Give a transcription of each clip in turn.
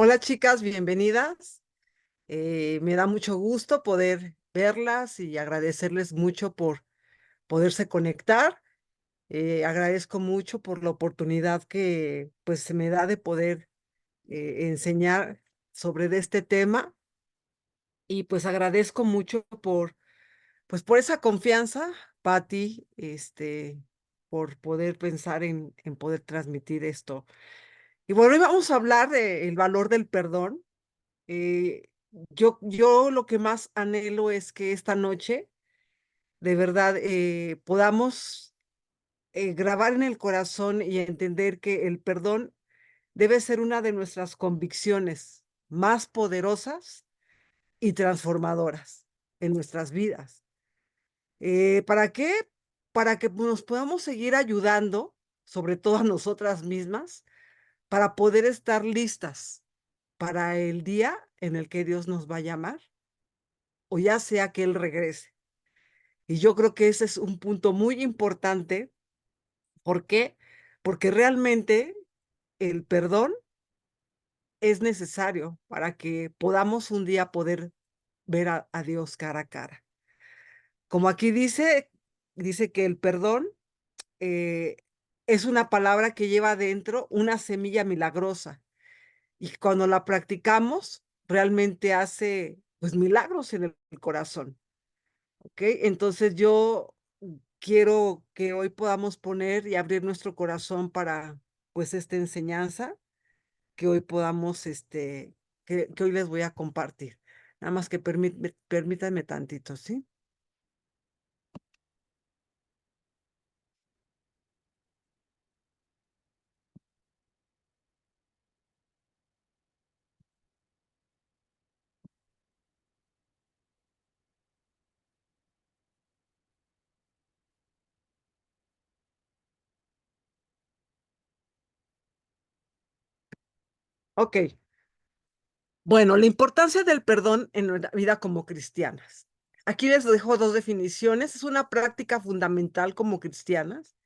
Hola chicas, bienvenidas. Me da mucho gusto poder verlas y agradecerles mucho por poderse conectar. Agradezco mucho por la oportunidad que pues se me da de poder enseñar sobre de este tema y pues agradezco mucho por esa confianza, Patti, por poder pensar en poder transmitir esto. Y bueno, hoy vamos a hablar del valor del perdón. Yo lo que más anhelo es que esta noche, de verdad, podamos grabar en el corazón y entender que el perdón debe ser una de nuestras convicciones más poderosas y transformadoras en nuestras vidas. ¿Para qué? Para que nos podamos seguir ayudando, sobre todo a nosotras mismas, para poder estar listas para el día en el que Dios nos va a llamar o ya sea que Él regrese. Y yo creo que ese es un punto muy importante. ¿Por qué? Porque realmente el perdón es necesario para que podamos un día poder ver a Dios cara a cara. Como aquí dice que el perdón eh, es una palabra que lleva adentro una semilla milagrosa y cuando la practicamos realmente hace pues milagros en el corazón. ¿Ok? Entonces yo quiero que hoy podamos poner y abrir nuestro corazón para, pues, esta enseñanza, que hoy podamos, que hoy les voy a compartir. Nada más que permítanme tantito, ¿sí? Ok. Bueno, la importancia del perdón en nuestra vida como cristianas. Aquí les dejo dos definiciones. Es una práctica fundamental como cristianas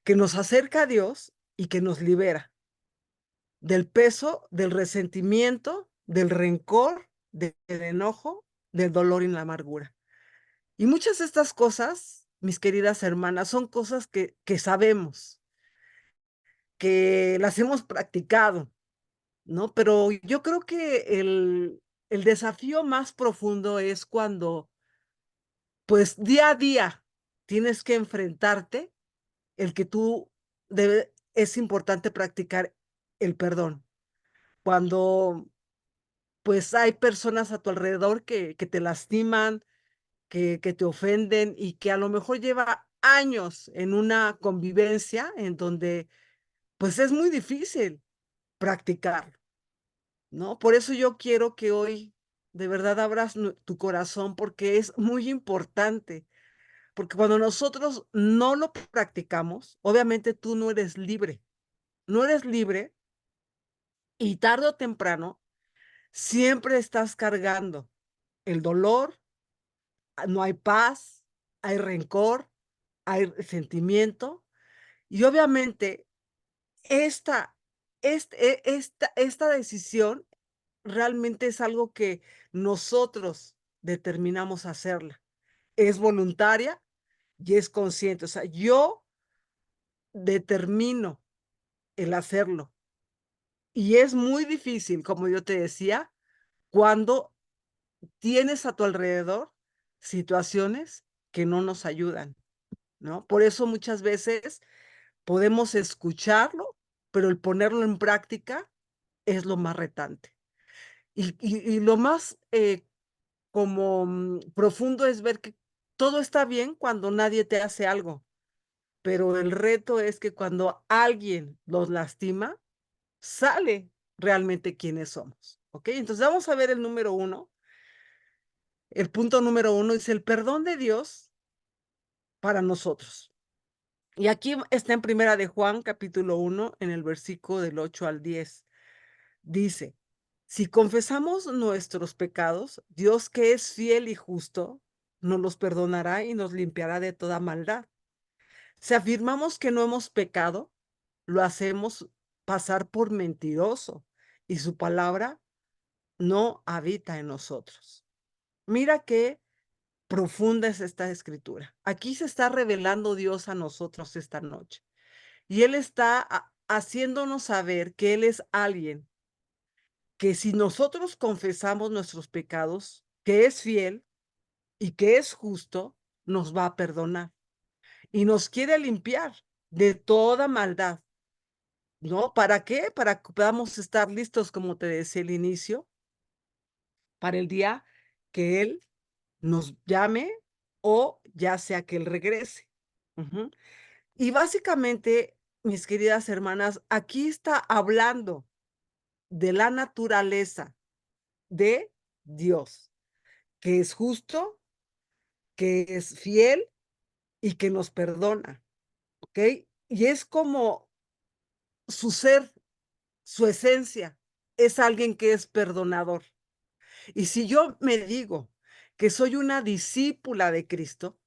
que nos acerca a Dios y que nos libera del peso, del resentimiento, del rencor, del enojo, del dolor y la amargura. Y muchas de estas cosas, mis queridas hermanas, son cosas que sabemos, que las hemos practicado, ¿no? Pero yo creo que el desafío más profundo es cuando, pues, día a día tienes que enfrentarte el que es importante practicar el perdón. Cuando pues hay personas a tu alrededor que te lastiman, que te ofenden y que a lo mejor lleva años en una convivencia en donde, pues, es muy difícil practicarlo, ¿no? Por eso yo quiero que hoy de verdad abras tu corazón, porque es muy importante, porque cuando nosotros no lo practicamos, obviamente tú no eres libre, no eres libre y tarde o temprano siempre estás cargando el dolor. No hay paz, hay rencor, hay resentimiento y obviamente esta esta decisión realmente es algo que nosotros determinamos hacerla. Es voluntaria y es consciente. O sea, yo determino el hacerlo y es muy difícil, como yo te decía, cuando tienes a tu alrededor situaciones que no nos ayudan, ¿no? Por eso muchas veces podemos escucharlo, pero el ponerlo en práctica es lo más retante. Y lo más, como, profundo es ver que todo está bien cuando nadie te hace algo, pero el reto es que cuando alguien los lastima, sale realmente quiénes somos, ¿okey? Entonces, vamos a ver el número uno. El punto número uno es el perdón de Dios para nosotros. Y aquí está en Primera de Juan, capítulo 1 en el versículo del 8 al 10. Dice: "Si confesamos nuestros pecados, Dios, que es fiel y justo, nos los perdonará y nos limpiará de toda maldad. Si afirmamos que no hemos pecado, lo hacemos pasar por mentiroso, y su palabra no habita en nosotros. Mira qué profunda es esta escritura. Aquí se está revelando Dios a nosotros esta noche. Y Él está haciéndonos saber que Él es alguien que si nosotros confesamos nuestros pecados, que es fiel y que es justo, nos va a perdonar y nos quiere limpiar de toda maldad, ¿no? ¿Para qué? Para que podamos estar listos, como te decía al inicio, para el día que Él nos llame o ya sea que Él regrese. Ujú. Y básicamente, mis queridas hermanas, aquí está hablando de la naturaleza de Dios, que es justo, que es fiel y que nos perdona, ¿ok? Y es como su ser, su esencia, es alguien que es perdonador. Y si yo me digo que soy una discípula de Cristo,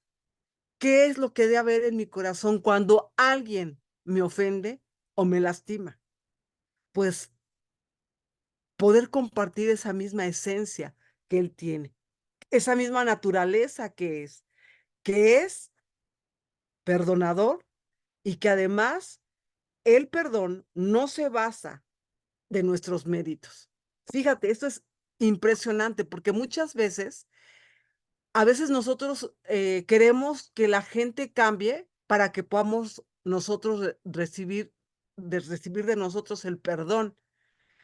¿qué es lo que debe haber en mi corazón cuando alguien me ofende o me lastima? Pues poder compartir esa misma esencia que él tiene, esa misma naturaleza que es perdonador y que además el perdón no se basa de nuestros méritos. Fíjate, esto es impresionante porque muchas veces, a veces nosotros queremos que la gente cambie para que podamos nosotros recibir de nosotros el perdón.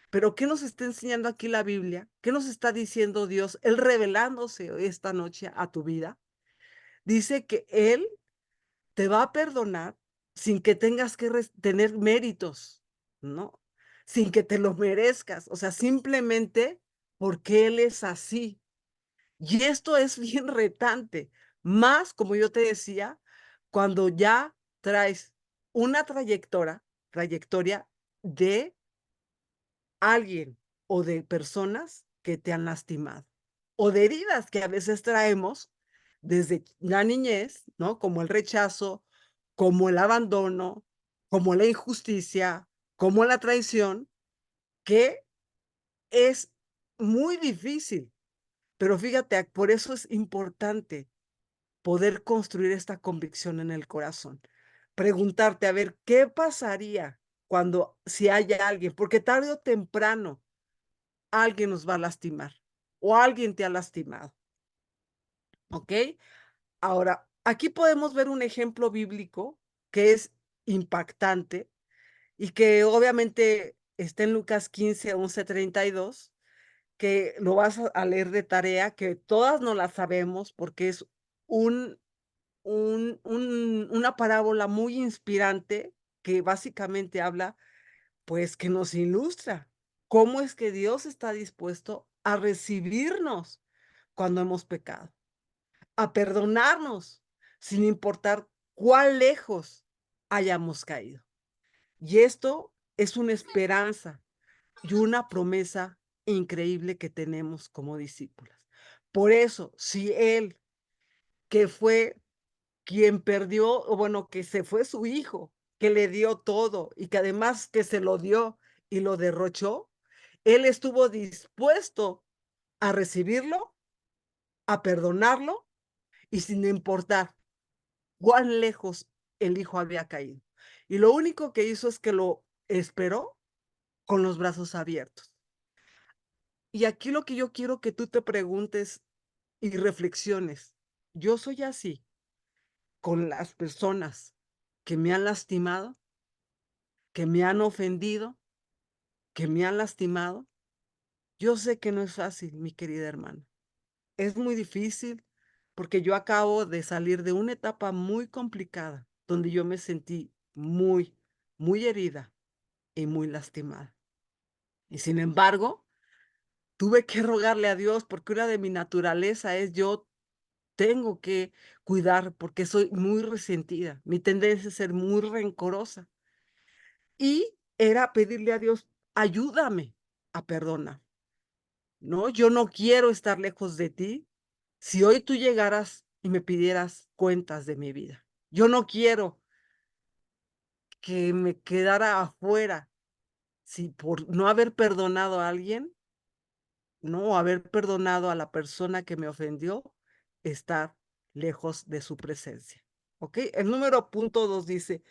Pero ¿qué nos está enseñando aquí la Biblia? ¿Qué nos está diciendo Dios? Él revelándose esta noche a tu vida. Dice que Él te va a perdonar sin que tengas que tener méritos, ¿no? Sin que te lo merezcas. O sea, simplemente porque Él es así. Y esto es bien retante. Más, como yo te decía, cuando ya traes una trayectoria de alguien o de personas que te han lastimado, o de heridas que a veces traemos desde la niñez, ¿no? Como el rechazo, como el abandono, como la injusticia, como la traición, que es muy difícil. Pero fíjate, por eso es importante poder construir esta convicción en el corazón. Preguntarte, a ver, ¿qué pasaría cuando si hay alguien? Porque tarde o temprano alguien nos va a lastimar o alguien te ha lastimado, ¿ok? Ahora, aquí podemos ver un ejemplo bíblico que es impactante y que obviamente está en Lucas 15, 11, 32, que lo vas a leer de tarea, que todas no la sabemos porque es un, una parábola muy inspirante que básicamente habla, pues que nos ilustra cómo es que Dios está dispuesto a recibirnos cuando hemos pecado, a perdonarnos sin importar cuán lejos hayamos caído. Y esto es una esperanza y una promesa increíble que tenemos como discípulas. Por eso, si Él, que fue quien perdió, o bueno, que se fue su hijo, que le dio todo y que además que se lo dio y lo derrochó, Él estuvo dispuesto a recibirlo, a perdonarlo y sin importar cuán lejos el hijo había caído. Y lo único que hizo es que lo esperó con los brazos abiertos. Y aquí lo que yo quiero que tú te preguntes y reflexiones, ¿yo soy así con las personas que me han lastimado, que me han ofendido, que me han lastimado? Yo sé que no es fácil, mi querida hermana. Es muy difícil porque yo acabo de salir de una etapa muy complicada donde yo me sentí muy herida y muy lastimada. Y sin embargo, tuve que rogarle a Dios porque una de mi naturaleza es yo tengo que cuidar porque soy muy resentida. Mi tendencia es ser muy rencorosa. Y era pedirle a Dios, ayúdame a perdonar, ¿no? Yo no quiero estar lejos de ti. Si hoy tú llegaras y me pidieras cuentas de mi vida, yo no quiero que me quedara afuera si por no haber perdonado a alguien, no haber perdonado a la persona que me ofendió, estar lejos de su presencia. ¿Ok? El número punto 2 dice,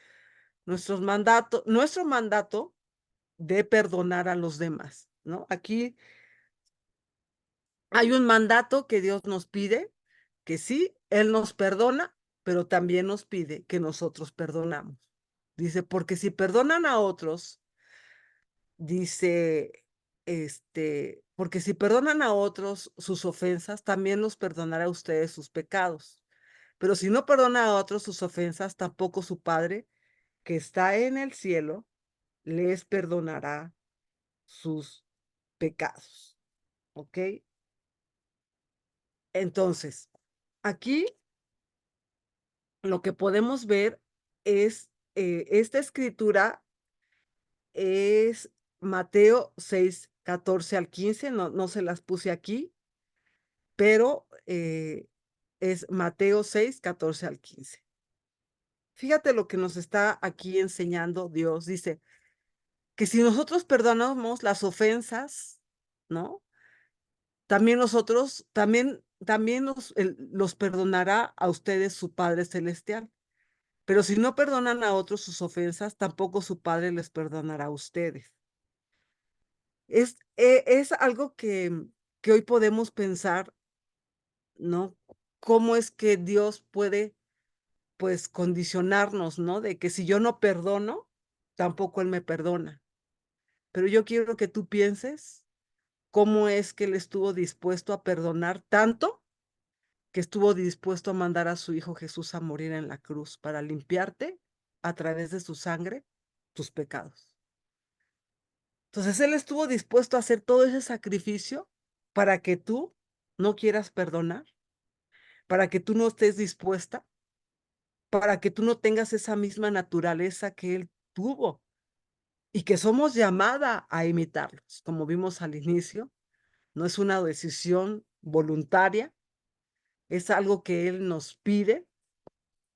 nuestro mandato de perdonar a los demás, ¿no? Aquí hay un mandato que Dios nos pide, que sí, Él nos perdona, pero también nos pide que nosotros perdonamos. Dice, porque si perdonan a otros, dice, porque si perdonan a otros sus ofensas, también los perdonará a ustedes sus pecados. Pero si no perdona a otros sus ofensas, tampoco su Padre, que está en el cielo, les perdonará sus pecados. ¿Ok? Entonces, aquí lo que podemos ver es, esta escritura es Mateo 6, 14 al 15, no se las puse aquí, pero es Mateo 6, 14 al 15. Fíjate lo que nos está aquí enseñando Dios. Dice que si nosotros perdonamos las ofensas, ¿no? También nosotros, también los perdonará a ustedes su Padre Celestial. Pero si no perdonan a otros sus ofensas, tampoco su Padre les perdonará a ustedes. Es algo que hoy podemos pensar, ¿no? ¿Cómo es que Dios puede, pues, condicionarnos, ¿no? De que si yo no perdono, tampoco Él me perdona. Pero yo quiero que tú pienses cómo es que Él estuvo dispuesto a perdonar tanto que estuvo dispuesto a mandar a su Hijo Jesús a morir en la cruz para limpiarte a través de su sangre tus pecados. Entonces Él estuvo dispuesto a hacer todo ese sacrificio para que tú no quieras perdonar, para que tú no estés dispuesta, para que tú no tengas esa misma naturaleza que Él tuvo y que somos llamada a imitarlos, como vimos al inicio. No es una decisión voluntaria, es algo que Él nos pide,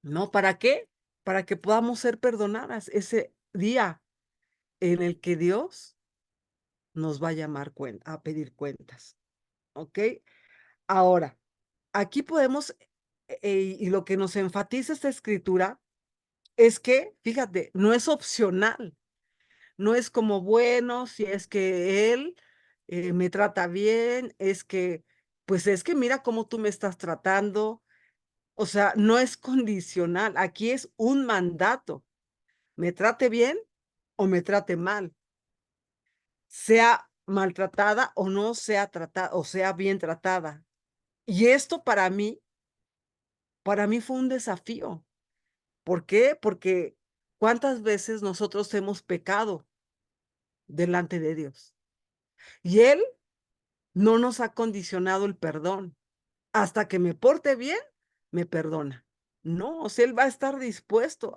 ¿no? ¿Para qué? Para que podamos ser perdonadas ese día en el que Dios nos va a llamar a pedir cuentas, ¿ok? Ahora, aquí podemos, y lo que nos enfatiza esta escritura es que, fíjate, no es opcional, no es como, bueno, si es que él me trata bien, pues es que mira cómo tú me estás tratando, o sea, no es condicional, aquí es un mandato, me trate bien o me trate mal, sea maltratada o no sea tratada, o sea bien tratada. Y esto para mí fue un desafío. ¿Por qué? Porque cuántas veces nosotros hemos pecado delante de Dios y Él no nos ha condicionado el perdón. Hasta que me porte bien, me perdona. No, o sea, Él va a estar dispuesto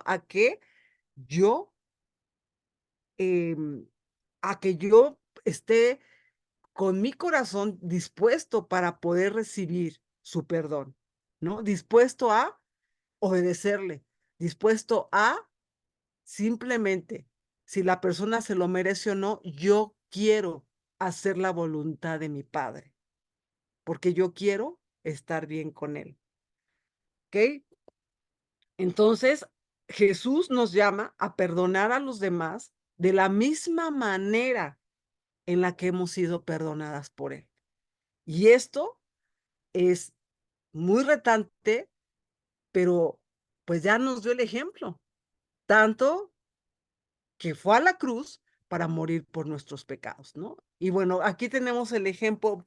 yo, em, a que yo esté con mi corazón dispuesto para poder recibir su perdón, ¿no? Dispuesto a obedecerle, dispuesto a simplemente, si la persona se lo merece o no, yo quiero hacer la voluntad de mi Padre, porque yo quiero estar bien con Él, ¿ok? Entonces, Jesús nos llama a perdonar a los demás de la misma manera en la que hemos sido perdonadas por Él. Y esto es muy retante, pero pues ya nos dio el ejemplo, tanto que fue a la cruz para morir por nuestros pecados, ¿no? Y bueno, aquí tenemos el ejemplo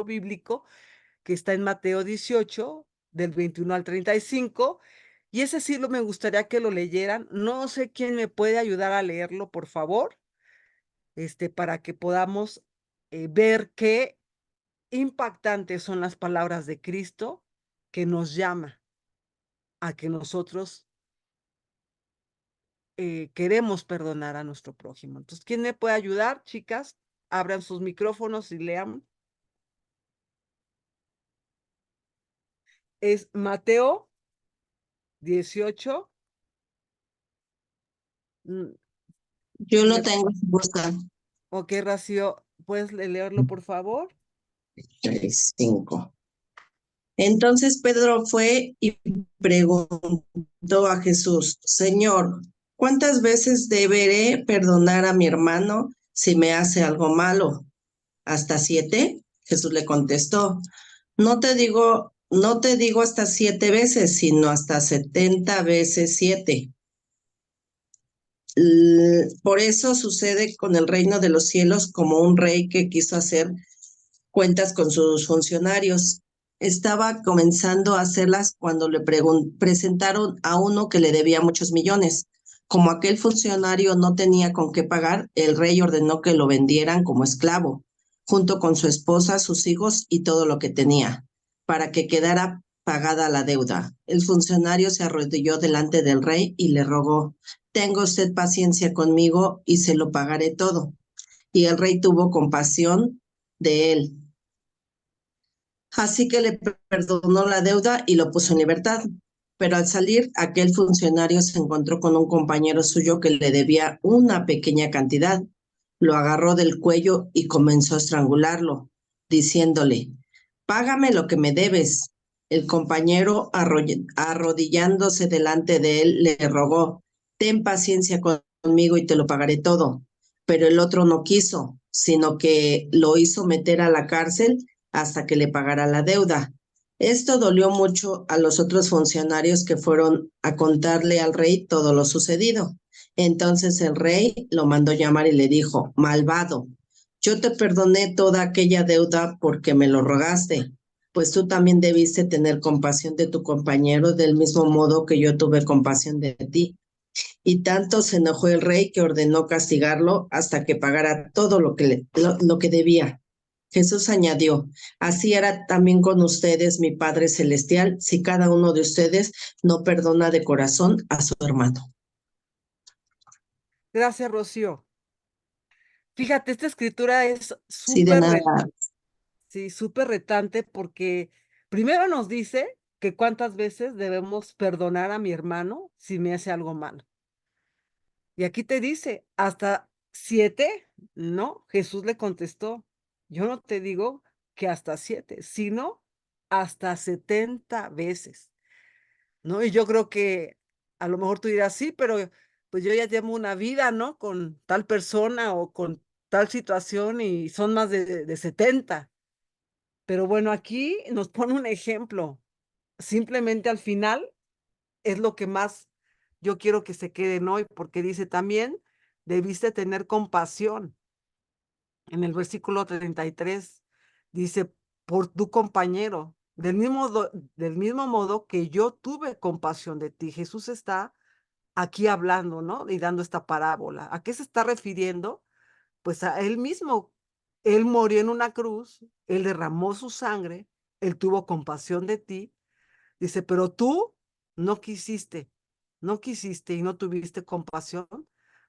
bíblico que está en Mateo 18, del 21 al 35, y ese sí me gustaría que lo leyeran. No sé quién me puede ayudar a leerlo, por favor, para que podamos ver qué impactantes son las palabras de Cristo que nos llama a que nosotros queremos perdonar a nuestro prójimo. Entonces, ¿quién me puede ayudar, chicas? Abran sus micrófonos y lean. Es Mateo 18, Yo lo Me- tengo, si gustan. Ok, Rocío, ¿puedes leerlo, por favor? 5. Entonces Pedro fue y preguntó a Jesús, Señor, ¿cuántas veces deberé perdonar a mi hermano si me hace algo malo? ¿Hasta 7? Jesús le contestó, no te digo hasta 7 veces, sino hasta 70 veces 7. Por eso sucede con el reino de los cielos como un rey que quiso hacer cuentas con sus funcionarios. Estaba comenzando a hacerlas cuando le presentaron a uno que le debía muchos millones. Como aquel funcionario no tenía con qué pagar, el rey ordenó que lo vendieran como esclavo, junto con su esposa, sus hijos y todo lo que tenía, para que quedara pagada la deuda. El funcionario se arrodilló delante del rey y le rogó, tenga usted paciencia conmigo y se lo pagaré todo. Y el rey tuvo compasión de él. Así que le perdonó la deuda y lo puso en libertad. Pero al salir, aquel funcionario se encontró con un compañero suyo que le debía una pequeña cantidad. Lo agarró del cuello y comenzó a estrangularlo, diciéndole, págame lo que me debes. El compañero, arrodillándose delante de él, le rogó, ten paciencia conmigo y te lo pagaré todo. Pero el otro no quiso, sino que lo hizo meter a la cárcel hasta que le pagara la deuda. Esto dolió mucho a los otros funcionarios que fueron a contarle al rey todo lo sucedido. Entonces el rey lo mandó llamar y le dijo, malvado, yo te perdoné toda aquella deuda porque me lo rogaste, pues tú también debiste tener compasión de tu compañero del mismo modo que yo tuve compasión de ti. Y tanto se enojó el rey que ordenó castigarlo hasta que pagara todo lo que debía. Jesús añadió, así hará también con ustedes mi Padre Celestial si cada uno de ustedes no perdona de corazón a su hermano. Gracias, Rocío. Fíjate, esta escritura es Sí, de nada. sí, súper retante porque primero nos dice que cuántas veces debemos perdonar a mi hermano si me hace algo malo. Y aquí te dice, hasta 7, no, Jesús le contestó, yo no te digo que hasta 7, sino hasta 70 veces, ¿no? Y yo creo que a lo mejor tú dirás, sí, pero pues yo ya llevo una vida, ¿no? Con tal persona o con tal situación y son más de 70. Pero bueno, aquí nos pone un ejemplo. Simplemente al final es lo que más yo quiero que se queden hoy, porque dice también, debiste tener compasión. En el versículo 33 dice, por tu compañero, del mismo modo que yo tuve compasión de ti. Jesús está aquí hablando, ¿no? Y dando esta parábola. ¿A qué se está refiriendo? Pues a él mismo. Él murió en una cruz, él derramó su sangre, él tuvo compasión de ti. Dice, pero tú no quisiste, no quisiste y no tuviste compasión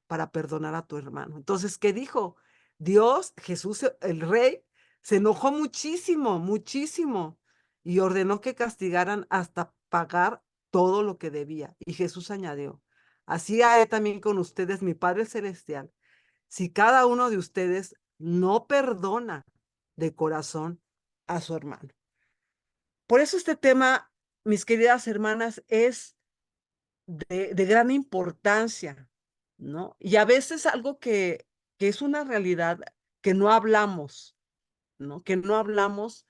para perdonar a tu hermano. Entonces, ¿qué dijo? Dios, Jesús, el rey, se enojó muchísimo, muchísimo y ordenó que castigaran hasta pagar todo lo que debía. Y Jesús añadió, así haré también con ustedes, mi Padre Celestial, si cada uno de ustedes no perdona de corazón a su hermano. Por eso este tema, mis queridas hermanas, es de gran importancia, ¿no? Y a veces algo que es una realidad que no hablamos, ¿no? Que no hablamos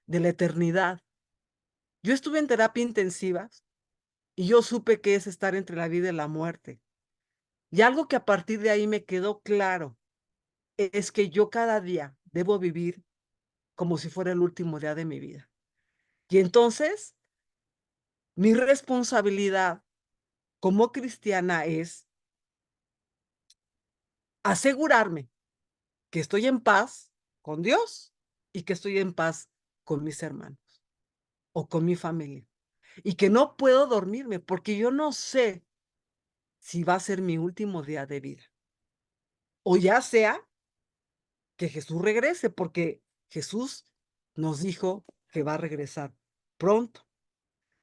de la eternidad. Yo estuve en terapia intensiva y yo supe que es estar entre la vida y la muerte. Y algo que a partir de ahí me quedó claro es que yo cada día debo vivir como si fuera el último día de mi vida. Y entonces, mi responsabilidad como cristiana es asegurarme que estoy en paz con Dios y que estoy en paz con mis hermanos o con mi familia. Y que no puedo dormirme porque yo no sé si va a ser mi último día de vida. O ya sea que Jesús regrese, porque Jesús nos dijo que va a regresar pronto,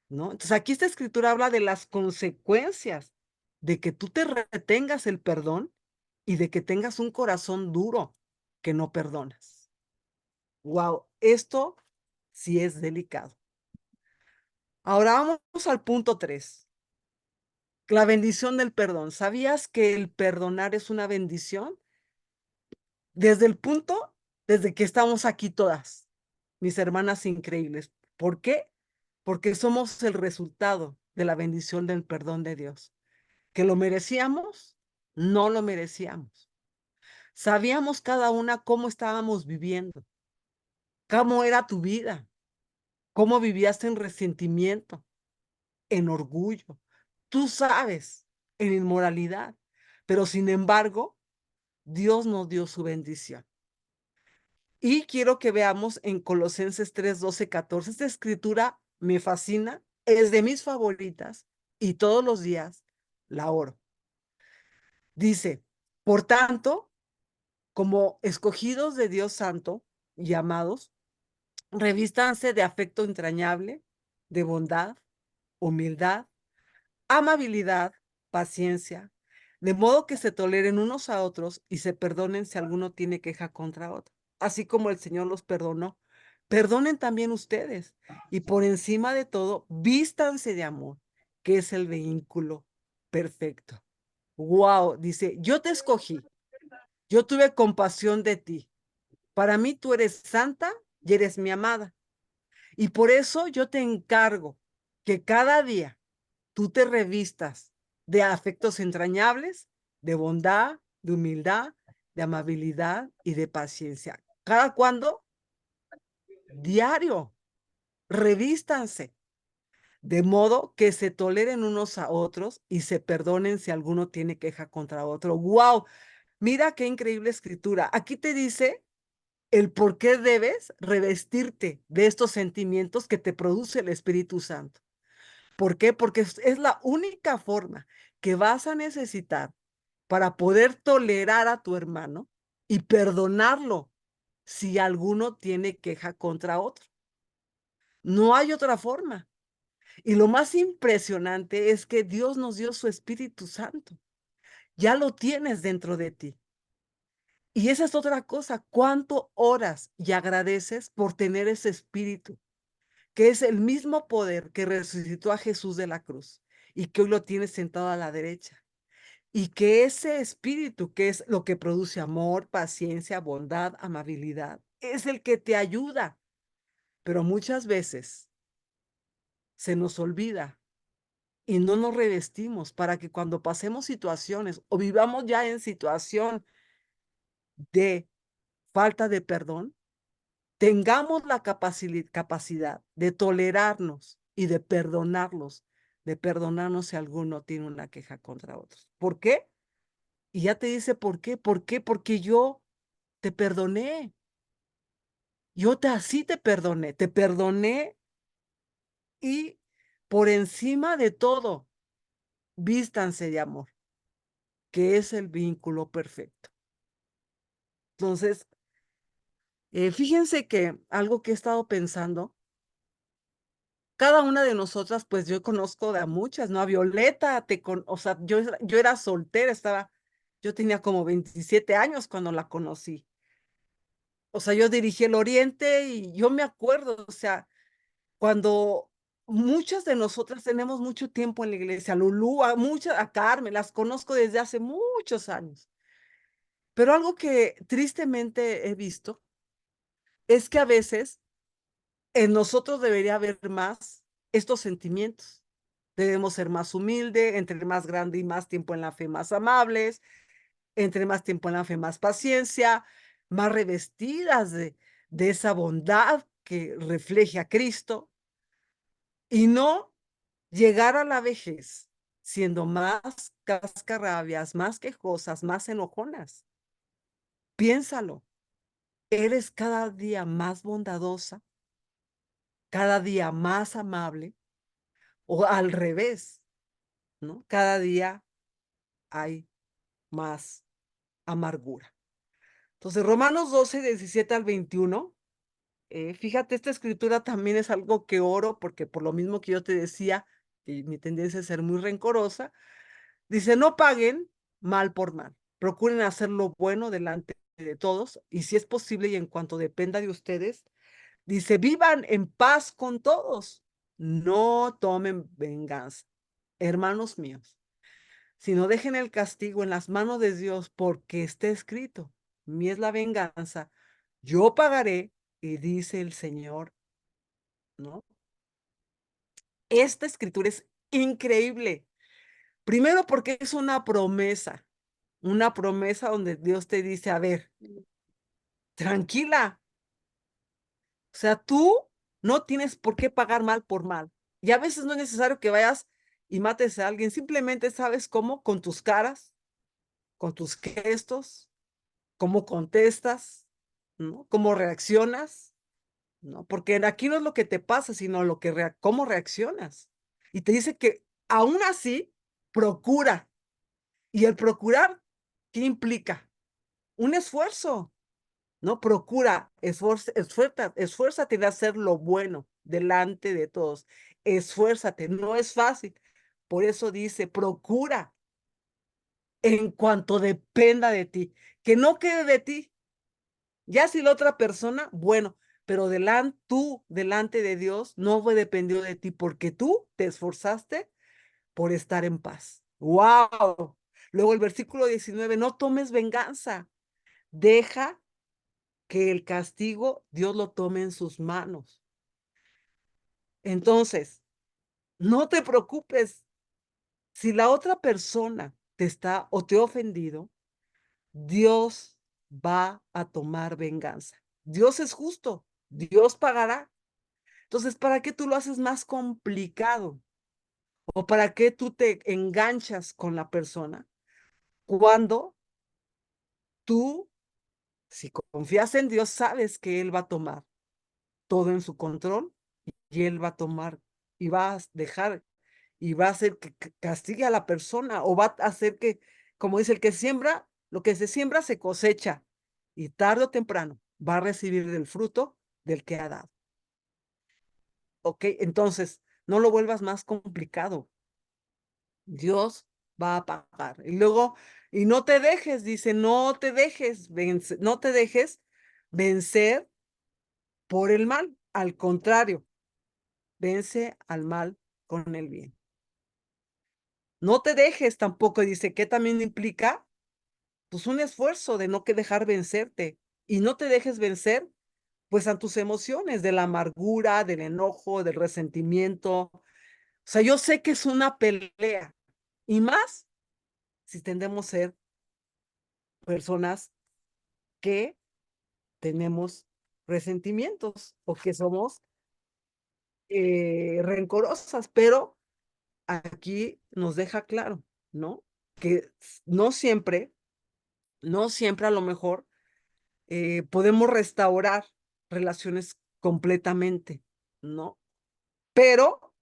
¿no? Entonces aquí esta escritura habla de las consecuencias de que tú te retengas el perdón y de que tengas un corazón duro que no perdonas. Wow, esto sí es delicado. Ahora vamos al punto 3. La bendición del perdón. ¿Sabías que el perdonar es una bendición? Desde el punto, desde que estamos aquí todas, mis hermanas increíbles. ¿Por qué? Porque somos el resultado de la bendición del perdón de Dios. ¿Que lo merecíamos? No lo merecíamos. Sabíamos cada una cómo estábamos viviendo, cómo era tu vida, cómo vivías en resentimiento, en orgullo. Tú sabes, en inmoralidad. Pero sin embargo, Dios nos dio su bendición. Y quiero que veamos en Colosenses 3, 12, 14. Esta escritura me fascina, es de mis favoritas y todos los días la oro. Dice, por tanto, como escogidos de Dios Santo y amados, revístanse de afecto entrañable, de bondad, humildad, amabilidad, paciencia, de modo que se toleren unos a otros y se perdonen si alguno tiene queja contra otro. Así como el Señor los perdonó, perdonen también ustedes. Y por encima de todo, vístanse de amor, que es el vehículo perfecto. Wow, dice, yo te escogí, yo tuve compasión de ti. Para mí tú eres santa y eres mi amada. Y por eso yo te encargo que cada día tú te revistas de afectos entrañables, de bondad, de humildad, de amabilidad y de paciencia. ¿Cada cuándo? Diario. Revístanse, de modo que se toleren unos a otros y se perdonen si alguno tiene queja contra otro. ¡Wow! Mira qué increíble escritura. Aquí te dice el por qué debes revestirte de estos sentimientos que te produce el Espíritu Santo. ¿Por qué? Porque es la única forma que vas a necesitar para poder tolerar a tu hermano y perdonarlo si alguno tiene queja contra otro. No hay otra forma. Y lo más impresionante es que Dios nos dio su Espíritu Santo. Ya lo tienes dentro de ti. Y esa es otra cosa. ¿Cuánto oras y agradeces por tener ese espíritu? Que es el mismo poder que resucitó a Jesús de la cruz y que hoy lo tienes sentado a la derecha. Y que ese espíritu, que es lo que produce amor, paciencia, bondad, amabilidad, es el que te ayuda. Pero muchas veces se nos olvida y no nos revestimos para que cuando pasemos situaciones o vivamos ya en situación de falta de perdón, tengamos la capacidad de tolerarnos y de perdonarnos si alguno tiene una queja contra otros. ¿Por qué? Y ya te dice por qué. ¿Por qué? Porque yo te perdoné. Así te perdoné y por encima de todo, vístanse de amor, que es el vínculo perfecto. Entonces, fíjense que algo que he estado pensando, cada una de nosotras, pues yo conozco de a muchas, ¿no? A Violeta, o sea, yo era soltera, yo tenía como 27 años cuando la conocí. O sea, yo dirigí el Oriente y yo me acuerdo, o sea, cuando muchas de nosotras tenemos mucho tiempo en la iglesia, Lulú, a Carmen, las conozco desde hace muchos años. Pero algo que tristemente he visto es que a veces en nosotros debería haber más estos sentimientos. Debemos ser más humildes, entre más grande y más tiempo en la fe, más amables, entre más tiempo en la fe, más paciencia, más revestidas de esa bondad que refleje a Cristo y no llegar a la vejez siendo más cascarrabias, más quejosas, más enojonas. Piénsalo, eres cada día más bondadosa, cada día más amable o al revés, ¿no? Cada día hay más amargura. Entonces, Romanos 12, 17 al 21, fíjate, esta escritura también es algo que oro porque por lo mismo que yo te decía, y mi tendencia es ser muy rencorosa, dice, no paguen mal por mal. procuren hacer lo bueno delante de todos y si es posible y en cuanto dependa de ustedes, dice, vivan en paz con todos, no tomen venganza, hermanos míos, sino dejen el castigo en las manos de Dios porque está escrito, mi es la venganza, yo pagaré, y dice el Señor, ¿no? Esta escritura es increíble. Primero porque es una promesa donde Dios te dice, a ver, tranquila, o sea, tú no tienes por qué pagar mal por mal. Y a veces no es necesario que vayas y mates a alguien, simplemente sabes cómo, con tus caras, con tus gestos, cómo contestas, ¿no? Cómo reaccionas, ¿no? Porque aquí no es lo que te pasa, sino lo que cómo reaccionas. Y te dice que aún así, procura. Y el procurar, ¿qué implica? Un esfuerzo, ¿no? Procura, esfuérzate en hacer lo bueno delante de todos. Esfuérzate, no es fácil. Por eso dice, procura en cuanto dependa de ti, que no quede de ti. Ya si la otra persona, bueno, pero tú, delante de Dios, no fue dependió de ti porque tú te esforzaste por estar en paz. ¡Wow! Luego el versículo 19, no tomes venganza, deja que el castigo Dios lo tome en sus manos. Entonces, no te preocupes si la otra persona te está o te ha ofendido, Dios va a tomar venganza. Dios es justo, Dios pagará. Entonces, ¿para qué tú lo haces más complicado? ¿O para qué tú te enganchas con la persona cuando tú, si confías en Dios, sabes que Él va a tomar todo en su control y Él va a tomar y va a dejar y va a hacer que castigue a la persona o va a hacer que, como dice el que siembra, lo que se siembra se cosecha y tarde o temprano va a recibir el fruto del que ha dado. ¿Ok? Entonces, no lo vuelvas más complicado. Dios va a pagar. Y luego, y no te dejes, dice, no te dejes vencer por el mal. Al contrario, vence al mal con el bien. No te dejes tampoco, dice, que también implica, pues, un esfuerzo de no que dejar vencerte. Y no te dejes vencer, pues, a tus emociones, de la amargura, del enojo, del resentimiento. O sea, yo sé que es una pelea. Y más si tendemos a ser personas que tenemos resentimientos o que somos rencorosas, pero aquí nos deja claro, ¿no? Que no siempre, no siempre a lo mejor podemos restaurar relaciones completamente, ¿no? Pero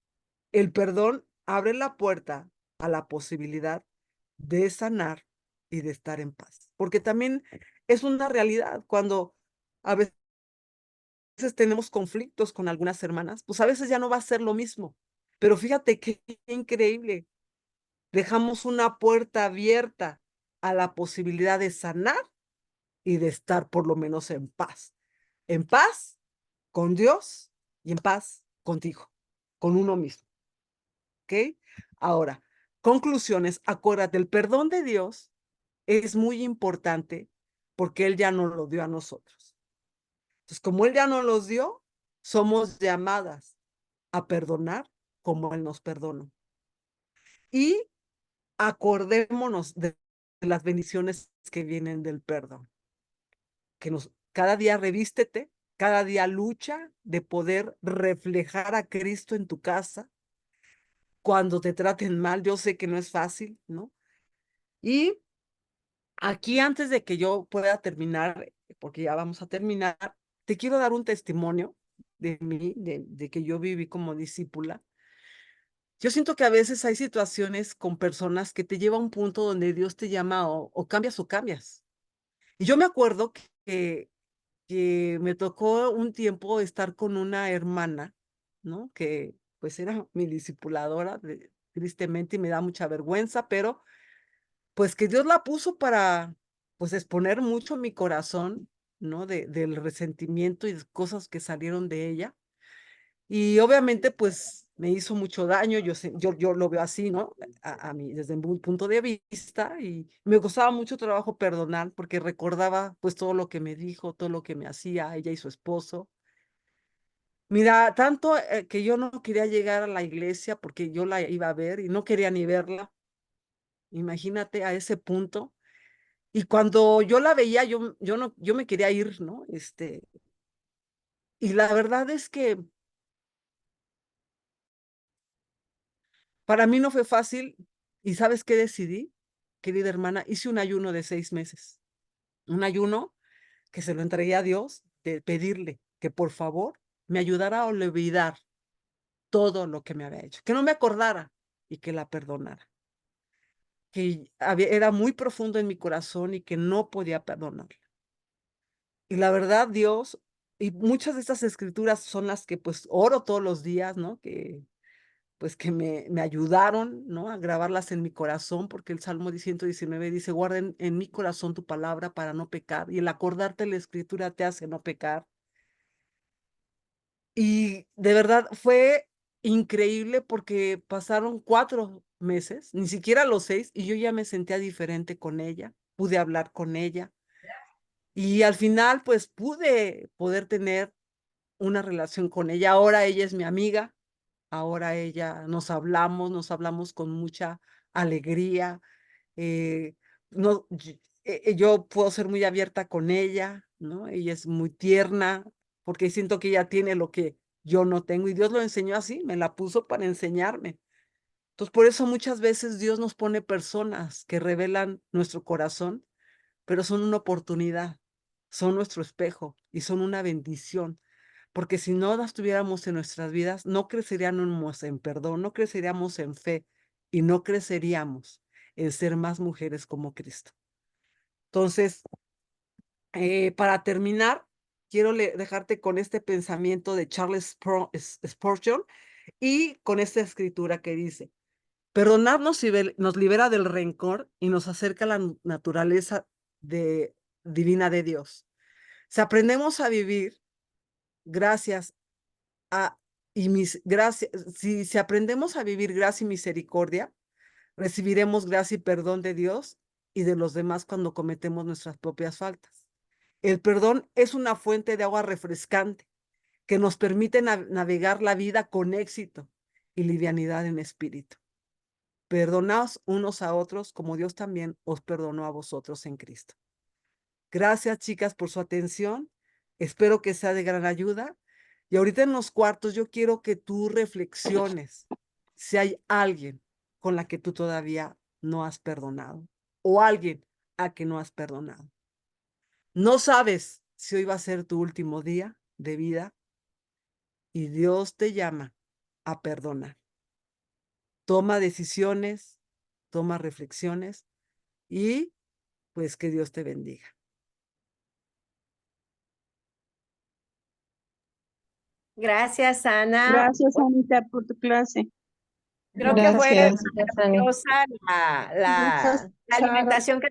el perdón abre la puerta a la posibilidad de sanar y de estar en paz, porque también es una realidad cuando a veces tenemos conflictos con algunas hermanas, pues a veces ya no va a ser lo mismo. Pero fíjate qué increíble. Dejamos una puerta abierta a la posibilidad de sanar y de estar por lo menos en paz. En paz con Dios y en paz contigo, con uno mismo. ¿Ok? Ahora, conclusiones. Acuérdate, el perdón de Dios es muy importante porque Él ya nos lo dio a nosotros. Entonces, como Él ya nos los dio, somos llamadas a perdonar como Él nos perdonó. Y acordémonos de las bendiciones que vienen del perdón. Cada día revístete, cada día lucha de poder reflejar a Cristo en tu casa. Cuando te traten mal, yo sé que no es fácil, ¿no? Y aquí antes de que yo pueda terminar, porque ya vamos a terminar, te quiero dar un testimonio de mí, de que yo viví como discípula. Yo siento que a veces hay situaciones con personas que te lleva a un punto donde Dios te llama o cambias o cambias. Y yo me acuerdo que me tocó un tiempo estar con una hermana, ¿no? Que pues era mi discipuladora, tristemente, y me da mucha vergüenza, pero pues que Dios la puso para, pues, exponer mucho mi corazón, ¿no? Del resentimiento y de cosas que salieron de ella. Y obviamente, pues, me hizo mucho daño, yo lo veo así, ¿no? A mí, desde mi punto de vista, y me costaba mucho trabajo perdonar, porque recordaba, pues, todo lo que me dijo, todo lo que me hacía ella y su esposo. Mira, tanto, que yo no quería llegar a la iglesia porque yo la iba a ver y no quería ni verla, imagínate a ese punto. Y cuando yo la veía, yo me quería ir, ¿no? Y la verdad es que para mí no fue fácil, ¿y sabes qué decidí? Querida hermana, hice un ayuno de 6 meses, un ayuno que se lo entregué a Dios, de pedirle que por favor me ayudara a olvidar todo lo que me había hecho, que no me acordara y que la perdonara, que era muy profundo en mi corazón y que no podía perdonarla. Y la verdad, Dios, y muchas de estas escrituras son las que pues oro todos los días, ¿no? Que pues que me ayudaron, ¿no? A grabarlas en mi corazón, porque el Salmo 119 dice, guarda en mi corazón tu palabra para no pecar, y el acordarte la escritura te hace no pecar. Y de verdad fue increíble porque pasaron 4 meses, ni siquiera los 6, y yo ya me sentía diferente con ella, pude hablar con ella, y al final, pues pude poder tener una relación con ella. Ahora ella es mi amiga, ahora ella nos hablamos con mucha alegría, eh, no, yo puedo ser muy abierta con ella, ¿no? Ella es muy tierna, porque siento que ella tiene lo que yo no tengo, y Dios lo enseñó así, me la puso para enseñarme. Entonces, por eso muchas veces Dios nos pone personas que revelan nuestro corazón, pero son una oportunidad, son nuestro espejo y son una bendición, porque si no las tuviéramos en nuestras vidas, no creceríamos en perdón, no creceríamos en fe y no creceríamos en ser más mujeres como Cristo. Entonces, para terminar, quiero dejarte con este pensamiento de Charles Spurgeon y con esta escritura que dice, perdonarnos nos libera del rencor y nos acerca a la naturaleza de, divina de Dios. Si aprendemos a vivir gracias a gracias, si aprendemos a vivir gracia y misericordia, recibiremos gracia y perdón de Dios y de los demás cuando cometemos nuestras propias faltas. El perdón es una fuente de agua refrescante que nos permite navegar la vida con éxito y livianidad en espíritu. Perdonaos unos a otros como Dios también os perdonó a vosotros en Cristo. Gracias, chicas, por su atención. Espero que sea de gran ayuda. Y ahorita en los cuartos yo quiero que tú reflexiones si hay alguien con la que tú todavía no has perdonado o alguien a que no has perdonado. No sabes si hoy va a ser tu último día de vida y Dios te llama a perdonar. Toma decisiones, toma reflexiones y pues que Dios te bendiga. Gracias, Ana. Gracias, Anita, por tu clase. Creo que fue Gracias, Ani. maravillosa la Gracias, Sara. alimentación que